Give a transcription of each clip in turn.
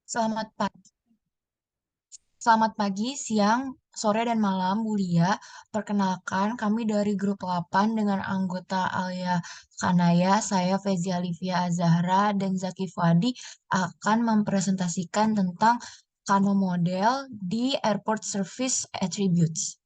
Selamat pagi, selamat pagi, siang, sore, dan malam, Bu Lia. Perkenalkan, kami dari grup 8 dengan anggota Alia Kanaya, saya Fezi Alivia Azahra, dan Zaki Fuadi akan mempresentasikan tentang Kano model di Airport Service Attributes.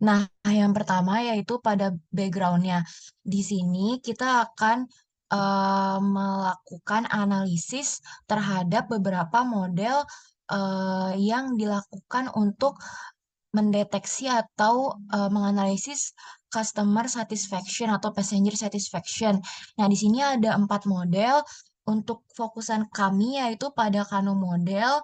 Nah, yang pertama yaitu pada backgroundnya. Di sini kita akan melakukan analisis terhadap beberapa model yang dilakukan untuk mendeteksi atau menganalisis customer satisfaction atau passenger satisfaction. Nah, di sini ada 4 model. Untuk fokusan kami yaitu pada Kano model.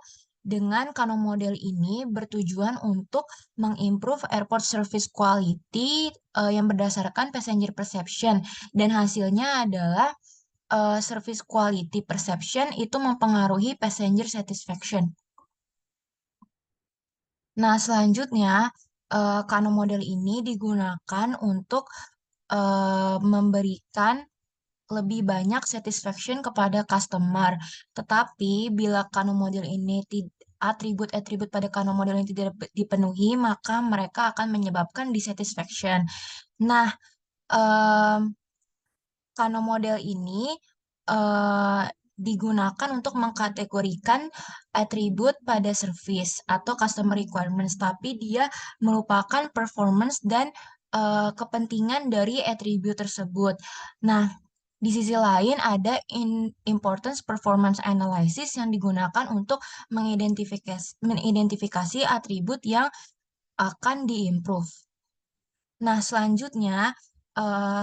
Dengan Kano model ini bertujuan untuk mengimprove airport service quality yang berdasarkan passenger perception. Dan hasilnya adalah service quality perception itu mempengaruhi passenger satisfaction. Nah, selanjutnya, Kano model ini digunakan untuk memberikan lebih banyak satisfaction kepada customer. Tetapi, bila Kano model ini atribut-atribut pada Kano model ini tidak dipenuhi, maka mereka akan menyebabkan dissatisfaction. Nah, em, Kano model ini eh, digunakan untuk mengkategorikan atribut pada service atau customer requirements, tapi dia melupakan performance dan kepentingan dari atribut tersebut. Nah, di sisi lain ada importance performance analysis yang digunakan untuk mengidentifikasi atribut yang akan diimprove. Nah, selanjutnya,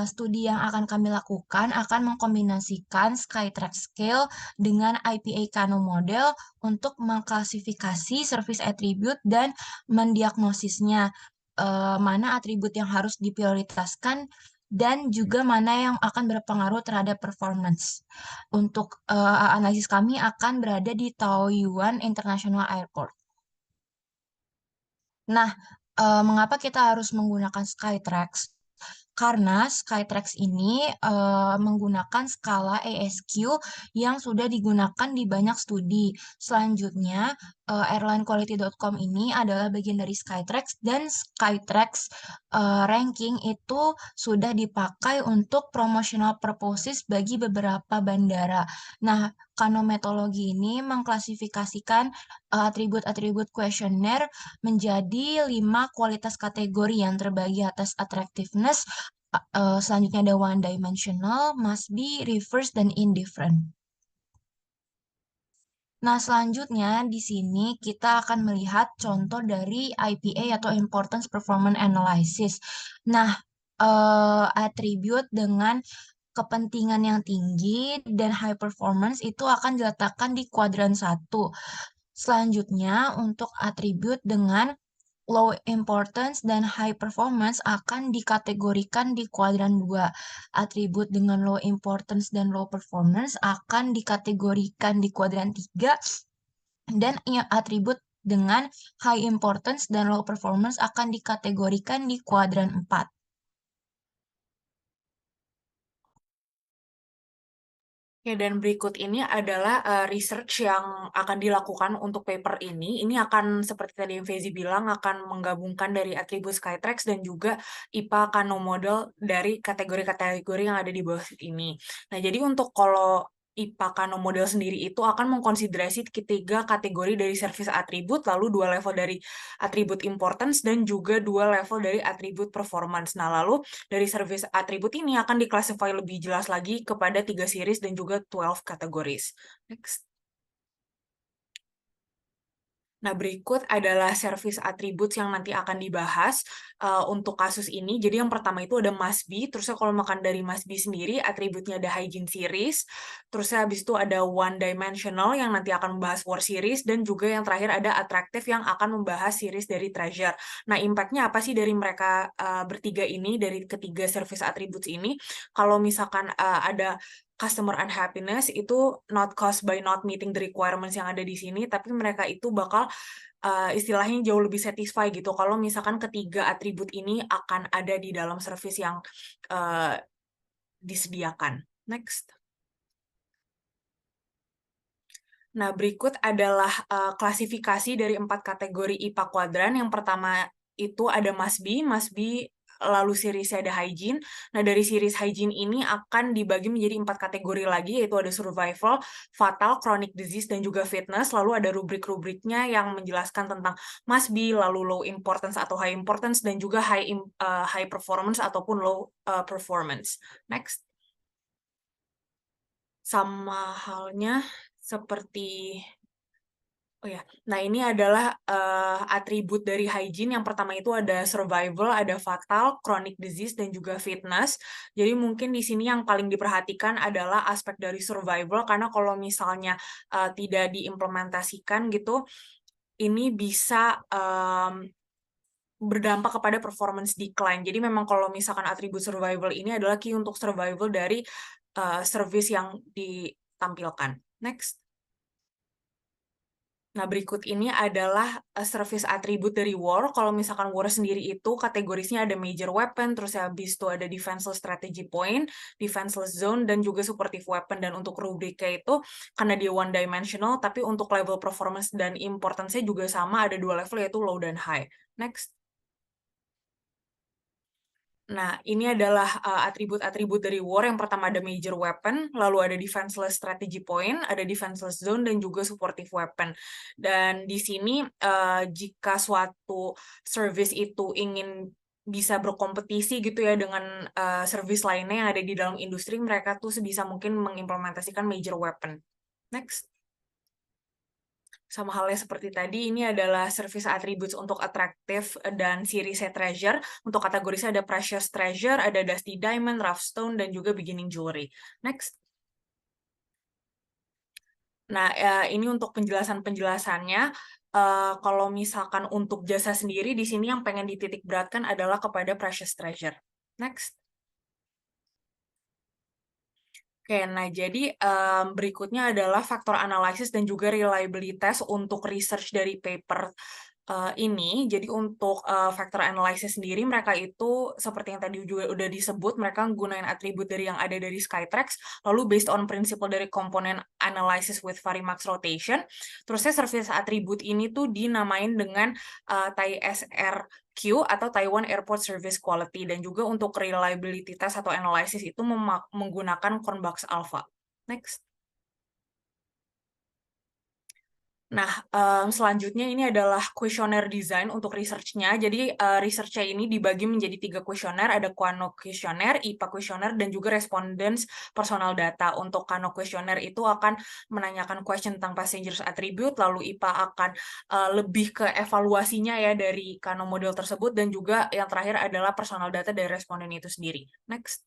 studi yang akan kami lakukan akan mengkombinasikan Skytrack Scale dengan IPA Kano Model untuk mengklasifikasi service attribute dan mendiagnosisnya, mana atribut yang harus diprioritaskan dan juga mana yang akan berpengaruh terhadap performance. Untuk analisis kami akan berada di Taoyuan International Airport. Nah, mengapa kita harus menggunakan Skytrax? Karena Skytrax ini menggunakan skala ASQ yang sudah digunakan di banyak studi. Selanjutnya, airlinequality.com ini adalah bagian dari Skytrax dan Skytrax ranking itu sudah dipakai untuk promotional purposes bagi beberapa bandara. Nah, kanometologi ini mengklasifikasikan atribut-atribut kuesioner menjadi 5 kualitas kategori yang terbagi atas attractiveness. Selanjutnya ada one dimensional, must be, reverse, dan indifferent. Nah, selanjutnya di sini kita akan melihat contoh dari IPA atau Importance Performance Analysis. Nah, atribut dengan kepentingan yang tinggi dan high performance itu akan diletakkan di kuadran 1. Selanjutnya, untuk atribut dengan low importance dan high performance akan dikategorikan di kuadran 2. Atribut dengan low importance dan low performance akan dikategorikan di kuadran 3. Dan atribut dengan high importance dan low performance akan dikategorikan di kuadran 4. Ya, dan berikut ini adalah research yang akan dilakukan untuk paper ini. Ini akan, seperti tadi yang Fezi bilang, akan menggabungkan dari atribut Skytrax dan juga IPA Kano Model dari kategori-kategori yang ada di bawah ini. Nah, jadi untuk kalau IPA Kano Model sendiri itu akan mengkonsiderasi ketiga kategori dari service atribut, lalu 2 level dari atribut importance, dan juga 2 level dari atribut performance. Nah, lalu dari service atribut ini akan diklasifikasi lebih jelas lagi kepada 3 series dan juga 12 categories. Next. Nah, berikut adalah service attributes yang nanti akan dibahas untuk kasus ini. Jadi yang pertama itu ada must be. Terusnya kalau makan dari must be sendiri, atributnya ada hygiene series. Terusnya habis itu ada one dimensional yang nanti akan membahas war series. Dan juga yang terakhir ada attractive yang akan membahas series dari treasure. Nah, impact-nya apa sih dari mereka bertiga ini, dari ketiga service attributes ini? Kalau misalkan ada customer unhappiness itu not caused by not meeting the requirements yang ada di sini, tapi mereka itu bakal istilahnya jauh lebih satisfy gitu kalau misalkan ketiga atribut ini akan ada di dalam service yang uh, disediakan. Next. Nah, berikut adalah klasifikasi dari 4 kategori IPA kuadran. Yang pertama itu ada Must Be, lalu series ada Hygiene. Nah, dari series Hygiene ini akan dibagi menjadi 4 kategori lagi, yaitu ada Survival, Fatal, Chronic Disease, dan juga Fitness. Lalu ada rubrik-rubriknya yang menjelaskan tentang Must Be, lalu Low Importance atau High Importance, dan juga High Performance ataupun Low Performance. Next. Sama halnya seperti oh ya, nah ini adalah atribut dari hygiene. Yang pertama itu ada survival, ada fatal, chronic disease, dan juga fitness. Jadi mungkin di sini yang paling diperhatikan adalah aspek dari survival, karena kalau misalnya tidak diimplementasikan gitu, ini bisa berdampak kepada performance decline. Jadi memang kalau misalkan atribut survival ini adalah key untuk survival dari service yang ditampilkan. Next. Nah, berikut ini adalah service atribut dari war. Kalau misalkan war sendiri itu kategorisnya ada major weapon, terus habis itu ada defenseless strategy point, defenseless zone, dan juga supportive weapon. Dan untuk rubriknya itu, karena dia one dimensional, tapi untuk level performance dan importance-nya juga sama, ada 2 level, yaitu low dan high. Next. Nah, ini adalah atribut-atribut dari war. Yang pertama ada major weapon, lalu ada defenseless strategy point, ada defenseless zone, dan juga supportive weapon. Dan di sini jika suatu service itu ingin bisa berkompetisi gitu ya dengan service lainnya yang ada di dalam industri, mereka tuh sebisa mungkin mengimplementasikan major weapon. Next. Sama halnya seperti tadi, ini adalah service attributes untuk attractive dan series treasure. Untuk kategorisnya ada precious treasure, ada dusty diamond, rough stone, dan juga beginning jewelry. Next. Nah, ini untuk penjelasan-penjelasannya. Kalau misalkan untuk jasa sendiri, di sini yang pengen dititik beratkan adalah kepada precious treasure. Next. Oke, nah jadi berikutnya adalah faktor analisis dan juga reliability test untuk research dari paper ini. Jadi untuk faktor analisis sendiri, mereka itu seperti yang tadi juga udah disebut, mereka menggunakan atribut dari yang ada dari Skytrax, lalu based on principle dari component analysis with Varimax rotation. Terusnya service atribut ini tuh dinamain dengan TAI-SRQ atau Taiwan Airport Service Quality, dan juga untuk reliability test atau analysis itu menggunakan Cronbach's Alpha. Next. Nah, selanjutnya ini adalah kuesioner design untuk research-nya. Jadi, research-nya ini dibagi menjadi 3 kuesioner, ada Kano kuesioner, IPA kuesioner, dan juga respondents personal data. Untuk Kano kuesioner itu akan menanyakan question tentang passengers attribute, lalu IPA akan lebih ke evaluasinya ya dari Kano model tersebut, dan juga yang terakhir adalah personal data dari responden itu sendiri. Next.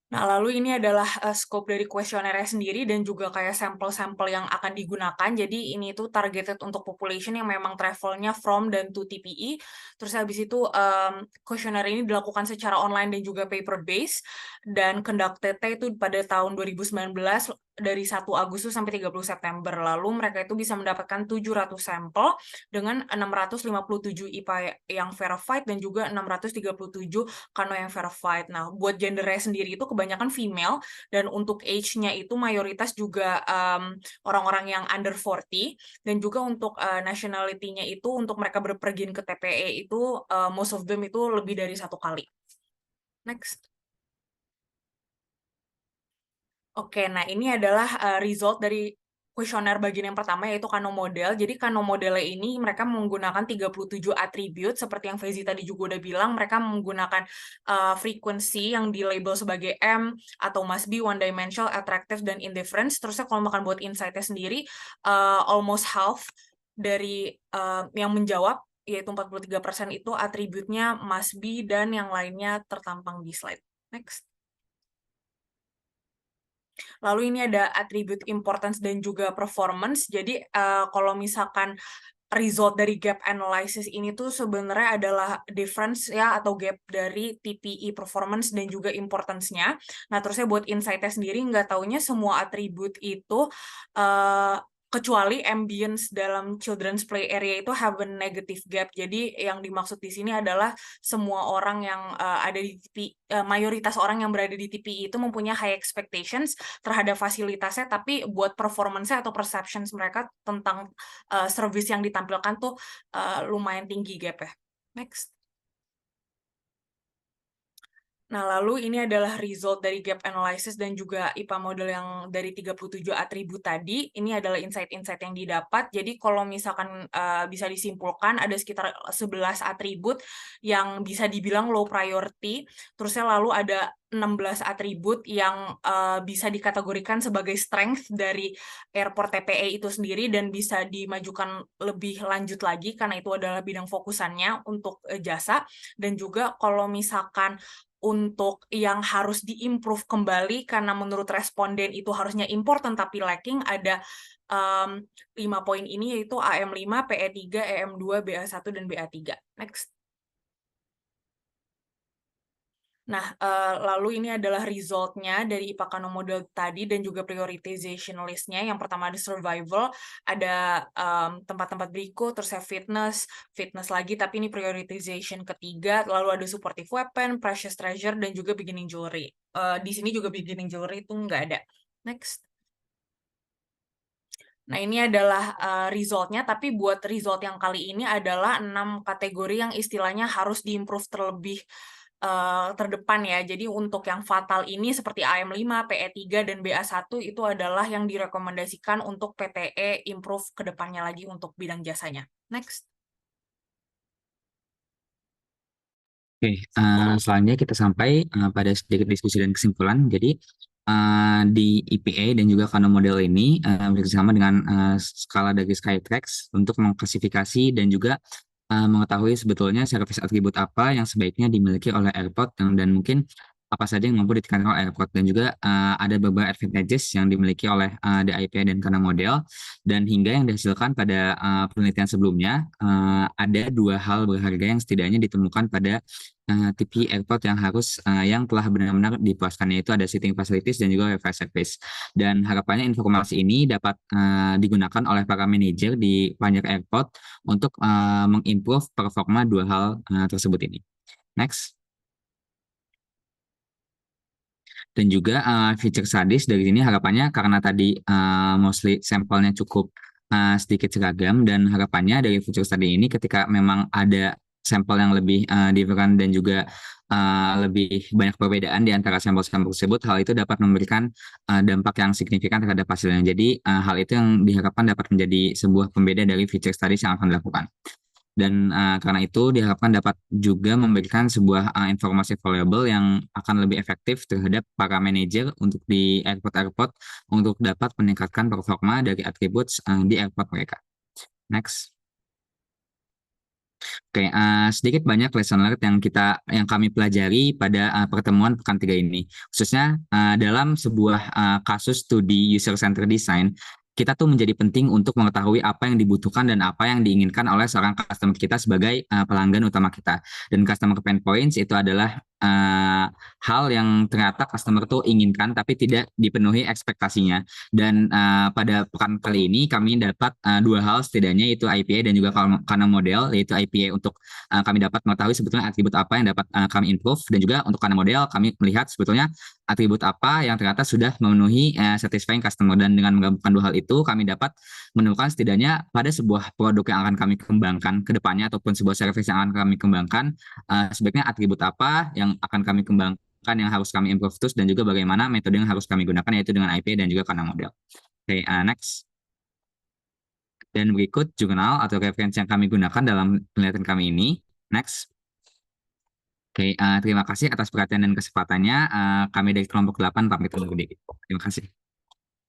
Nah, lalu ini adalah scope dari kuesionernya sendiri dan juga kayak sampel-sampel yang akan digunakan. Jadi ini tuh targeted untuk population yang memang travelnya from dan to TPE. Terus habis itu kuesioner ini dilakukan secara online dan juga paper based, dan conducted-nya itu pada tahun 2019 dari 1 Agustus sampai 30 September. Lalu mereka itu bisa mendapatkan 700 sampel dengan 657 IPA yang verified dan juga 637 Kano yang verified. Nah, buat gendernya sendiri itu kebanyakan female, dan untuk age-nya itu mayoritas juga orang-orang yang under 40, dan juga untuk nationality-nya itu untuk mereka berpergian ke TPE itu most of them itu lebih dari 1 kali. Next. Oke, nah ini adalah result dari kuesioner bagian yang pertama, yaitu Kano model. Jadi Kano modelnya ini mereka menggunakan 37 atribut, seperti yang Fezi tadi juga udah bilang, mereka menggunakan frequency yang di label sebagai M, atau must be, one dimensional, attractive, dan indifference. Terusnya kalau makan buat insight-nya sendiri, almost half dari yang menjawab, yaitu 43% itu atributnya must be, dan yang lainnya tertampang di slide. Next. Lalu ini ada atribut importance dan juga performance. Jadi kalau misalkan result dari gap analysis ini tuh sebenarnya adalah difference ya, atau gap dari TPE performance dan juga importance-nya. Nah, terusnya buat insight-nya sendiri, nggak taunya semua atribut itu kecuali ambience dalam children's play area itu have a negative gap. Jadi yang dimaksud di sini adalah semua orang yang ada di mayoritas orang yang berada di TPI itu mempunyai high expectations terhadap fasilitasnya, tapi buat performance-nya atau perceptions mereka tentang service yang ditampilkan tuh lumayan tinggi gap ya. Next. Nah, lalu ini adalah result dari gap analysis dan juga IPA model yang dari 37 atribut tadi. Ini adalah insight-insight yang didapat. Jadi kalau misalkan bisa disimpulkan ada sekitar 11 atribut yang bisa dibilang low priority. Terusnya lalu ada 16 atribut yang bisa dikategorikan sebagai strength dari airport TPA itu sendiri dan bisa dimajukan lebih lanjut lagi karena itu adalah bidang fokusannya untuk jasa. Dan juga kalau misalkan untuk yang harus diimprove kembali karena menurut responden itu harusnya important tapi lacking ada 5 poin ini yaitu AM5, PE3, EM2, BA1, dan BA3. Next. Nah, lalu ini adalah resultnya dari IPAKANO model tadi dan juga prioritization list-nya. Yang pertama ada survival, ada tempat-tempat berikut, terus saya fitness lagi, tapi ini prioritization ketiga, lalu ada supportive weapon, precious treasure, dan juga beginning jewelry. Di sini juga beginning jewelry itu nggak ada. Next. Nah, ini adalah resultnya, tapi buat result yang kali ini adalah 6 kategori yang istilahnya harus diimprove terlebih terdepan ya. Jadi untuk yang fatal ini seperti AM5, PE3, dan BA1 itu adalah yang direkomendasikan untuk PTE improve ke depannya lagi untuk bidang jasanya. Next. Oke, selanjutnya kita sampai pada sedikit diskusi dan kesimpulan. Jadi di EPA dan juga Kano model ini bekerjasama dengan skala dari Skytrax untuk mengklasifikasi dan juga mengetahui sebetulnya service atribut apa yang sebaiknya dimiliki oleh airport dan mungkin apa saja yang mampu ditekan oleh airport dan juga ada beberapa advantages yang dimiliki oleh DIPA dan Kano model dan hingga yang dihasilkan pada penelitian sebelumnya ada dua hal berharga yang setidaknya ditemukan pada TP airport yang harus yang telah benar-benar dipuaskan, yaitu ada seating facilities dan juga wifi service. Dan harapannya informasi ini dapat digunakan oleh para manajer di banyak airport untuk mengimprove performa dua hal tersebut ini. Next. Dan juga feature studies dari sini harapannya karena tadi mostly sampelnya cukup sedikit seragam dan harapannya dari feature study ini ketika memang ada sampel yang lebih different dan juga lebih banyak perbedaan di antara sampel-sampel tersebut, hal itu dapat memberikan dampak yang signifikan terhadap hasilnya. Jadi hal itu yang diharapkan dapat menjadi sebuah pembeda dari feature studies yang akan dilakukan. Dan karena itu diharapkan dapat juga memberikan sebuah informasi valuable yang akan lebih efektif terhadap para manajer untuk di airport-airport untuk dapat meningkatkan performa dari atribut di airport mereka. Next. Oke, sedikit banyak lesson learned yang kami pelajari pada pertemuan pekan 3 ini. Khususnya dalam sebuah kasus studi user centered design, kita tuh menjadi penting untuk mengetahui apa yang dibutuhkan dan apa yang diinginkan oleh seorang customer kita sebagai pelanggan utama kita. Dan customer pain points itu adalah hal yang ternyata customer tuh inginkan tapi tidak dipenuhi ekspektasinya. Dan pada pekan kali ini kami dapat dua hal setidaknya, yaitu IPA dan juga Kano model, yaitu IPA untuk kami dapat mengetahui sebetulnya atribut apa yang dapat kami improve, dan juga untuk Kano model kami melihat sebetulnya atribut apa yang ternyata sudah memenuhi satisfying customer. Dan dengan menggabungkan dua hal itu kami dapat menemukan setidaknya pada sebuah produk yang akan kami kembangkan ke depannya ataupun sebuah service yang akan kami kembangkan sebaiknya atribut apa yang akan kami kembangkan yang harus kami improve terus, dan juga bagaimana metode yang harus kami gunakan yaitu dengan IP dan juga Kano model. Oke, next. Dan berikut jurnal atau referensi yang kami gunakan dalam penelitian kami ini. Next. Oke, terima kasih atas perhatian dan kesempatannya. Kami dari kelompok 8 pamit undur diri. Terima kasih.